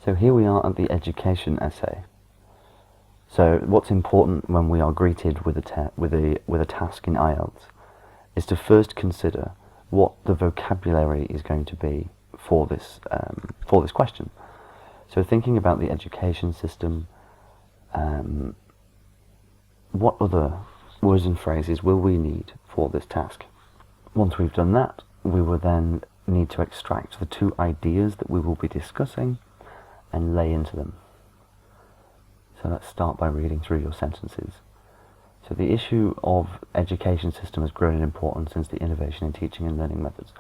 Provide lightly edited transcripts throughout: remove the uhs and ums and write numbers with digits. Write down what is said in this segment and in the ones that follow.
So here we are at the education essay. So what's important when we are greeted with a task in IELTS is to first consider what the vocabulary is going to be for this question. So thinking about the education system, what other words and phrases will we need for this task? Once we've done that, we will then need to extract the two ideas that we will be discussing and lay into them. So let's start by reading through your sentences. So the issue of education system has grown in importance since the innovation in teaching and learning methods.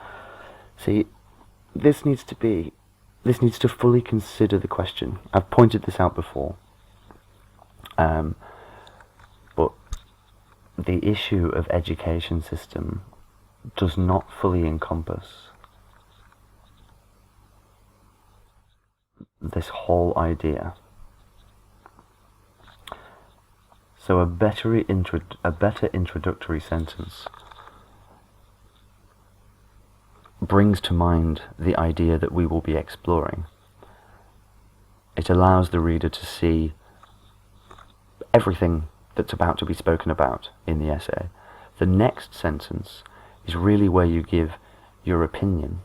See, this needs to fully consider the question. I've pointed this out before, but the issue of education system does not fully encompass this whole idea. So a better introductory sentence brings to mind the idea that we will be exploring. It allows the reader to see everything that's about to be spoken about in the essay. The next sentence is really where you give your opinion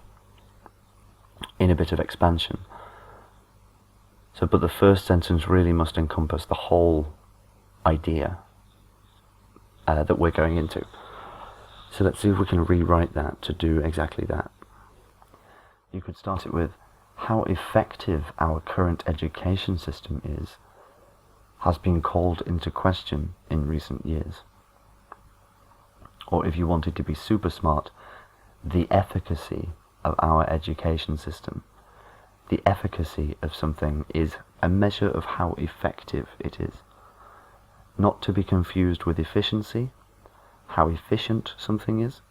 in a bit of expansion. So, but the first sentence really must encompass the whole idea that we're going into. So let's see if we can rewrite that to do exactly that. You could start it with, how effective our current education system is has been called into question in recent years. Or if you wanted to be super smart, the efficacy of our education system. The efficacy of something is a measure of how effective it is. Not to be confused with efficiency, how efficient something is.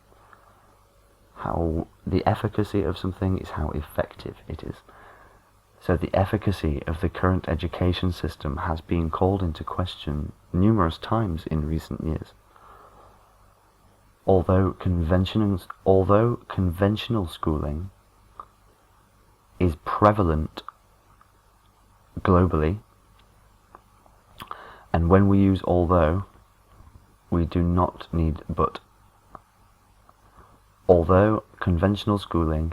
How the efficacy of something is how effective it is. So the efficacy of the current education system has been called into question numerous times in recent years. Although conventional schooling is prevalent globally, and when we use although, we do not need but. Although conventional schooling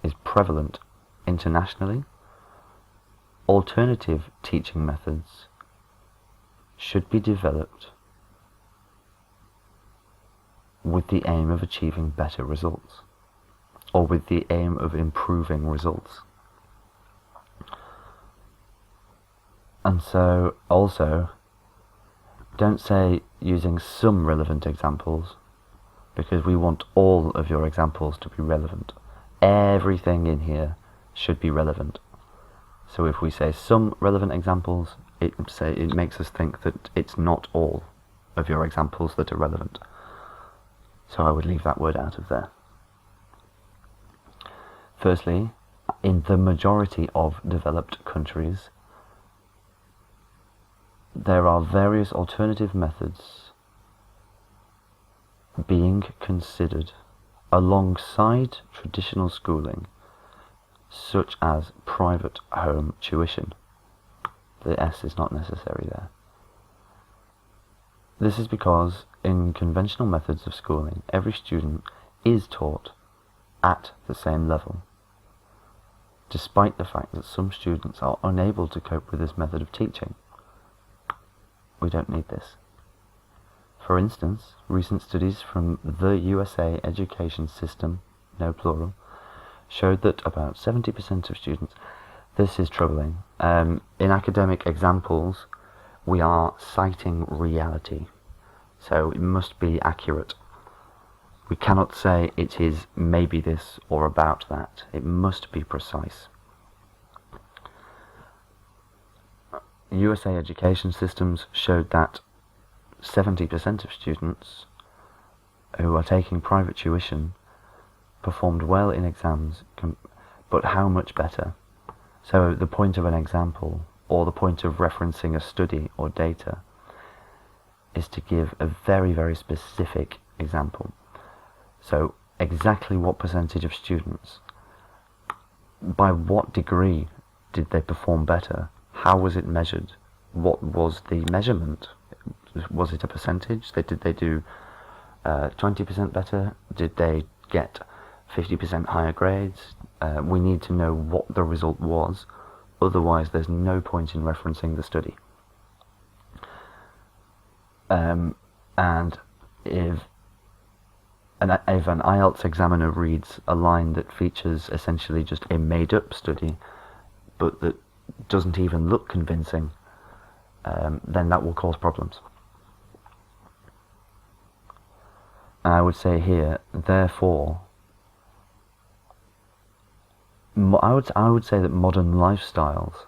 is prevalent internationally, alternative teaching methods should be developed with the aim of achieving better results, or with the aim of improving results. And so, also, don't say using some relevant examples, because we want all of your examples to be relevant. Everything in here should be relevant. So if we say some relevant examples, it makes us think that it's not all of your examples that are relevant. So I would leave that word out of there. Firstly, in the majority of developed countries, there are various alternative methods being considered alongside traditional schooling, such as private home tuition. The S is not necessary there. This is because in conventional methods of schooling, every student is taught at the same level, despite the fact that some students are unable to cope with this method of teaching. We don't need this. For instance, recent studies from the USA education system, no plural, showed that about 70% of students, this is troubling. In academic examples, we are citing reality, so it must be accurate. We cannot say it is maybe this or about that. It must be precise. USA education systems showed that 70% of students who are taking private tuition performed well in exams, but how much better? So the point of an example, or the point of referencing a study or data, is to give a very, very specific example. So exactly what percentage of students, by what degree Did they perform better? How was it measured? What was the measurement? Was it a percentage? Did they do 20% better? Did they get 50% higher grades? We need to know what the result was, otherwise there's no point in referencing the study. And if an IELTS examiner reads a line that features essentially just a made-up study, but that doesn't even look convincing, then that will cause problems. And I would say here, therefore, I would say that modern lifestyles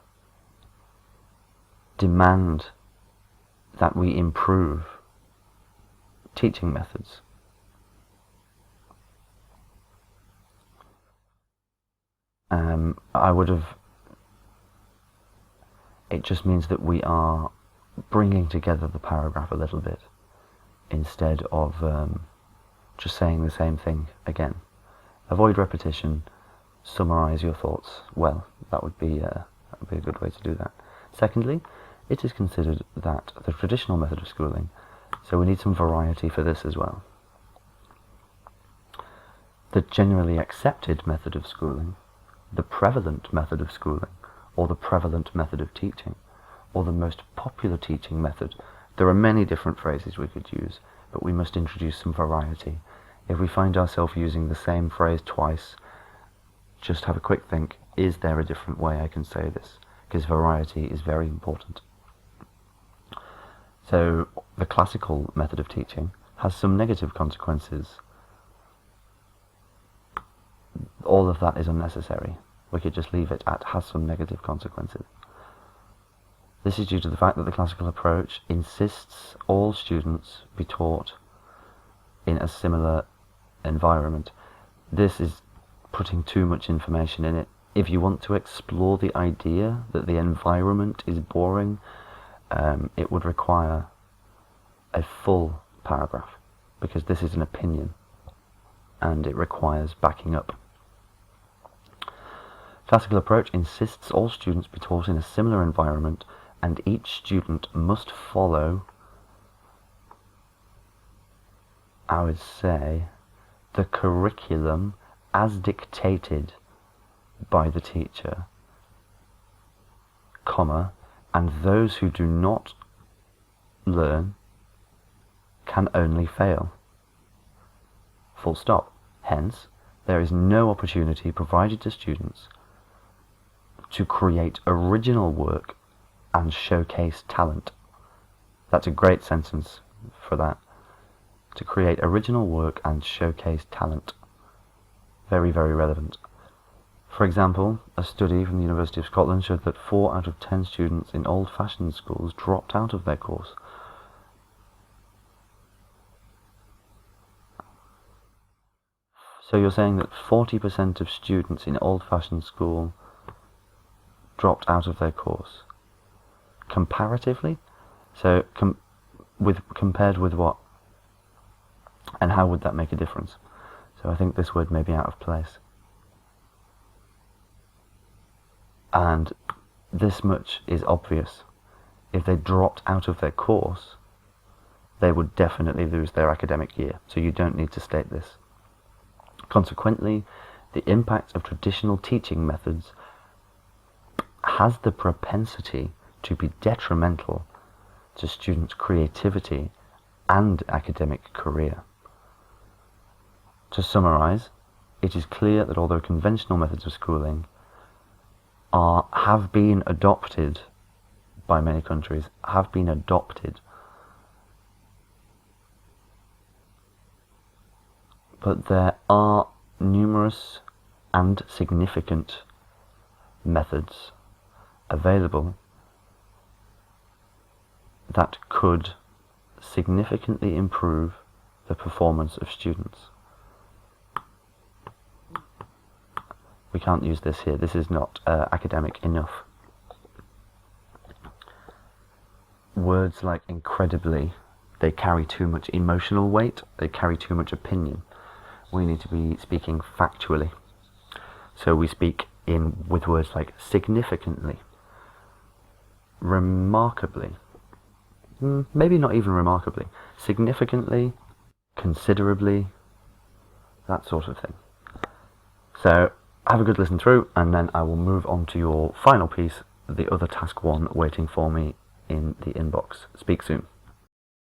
demand that we improve teaching methods. It just means that we are bringing together the paragraph a little bit instead of just saying the same thing again. Avoid repetition, summarize your thoughts well. That would be a good way to do that. Secondly, it is considered that the traditional method of schooling, so we need some variety for this as well. The generally accepted method of schooling, the prevalent method of schooling, or the prevalent method of teaching, or the most popular teaching method. There are many different phrases we could use, but we must introduce some variety. If we find ourselves using the same phrase twice, just have a quick think, is there a different way I can say this? Because variety is very important. So, the classical method of teaching has some negative consequences. All of that is unnecessary. We could just leave it at has some negative consequences. This is due to the fact that the classical approach insists all students be taught in a similar environment. This is putting too much information in it. If you want to explore the idea that the environment is boring, it would require a full paragraph, because this is an opinion and it requires backing up. Classical approach insists all students be taught in a similar environment, and each student must follow, I would say, the curriculum as dictated by the teacher, comma, and those who do not learn can only fail. Full stop. Hence, there is no opportunity provided to students to create original work and showcase talent. That's a great sentence for that. To create original work and showcase talent. Very, very relevant. For example, a study from the University of Scotland showed that 4 out of 10 students in old-fashioned schools dropped out of their course. So you're saying that 40% of students in old-fashioned school dropped out of their course. Comparatively? So, compared with what? And how would that make a difference? So I think this word may be out of place. And this much is obvious. If they dropped out of their course, they would definitely lose their academic year. So you don't need to state this. Consequently, the impact of traditional teaching methods has the propensity to be detrimental to students' creativity and academic career. To summarize, it is clear that although conventional methods of schooling have been adopted by many countries, but there are numerous and significant methods available that could significantly improve the performance of students. We can't use this here. This is not academic enough. Words like incredibly, they carry too much emotional weight, they carry too much opinion. We need to be speaking factually. So we speak with words like significantly, remarkably, maybe not even remarkably, significantly, considerably, that sort of thing. So have a good listen through, and then I will move on to your final piece, the other task 1 waiting for me in the inbox. Speak soon.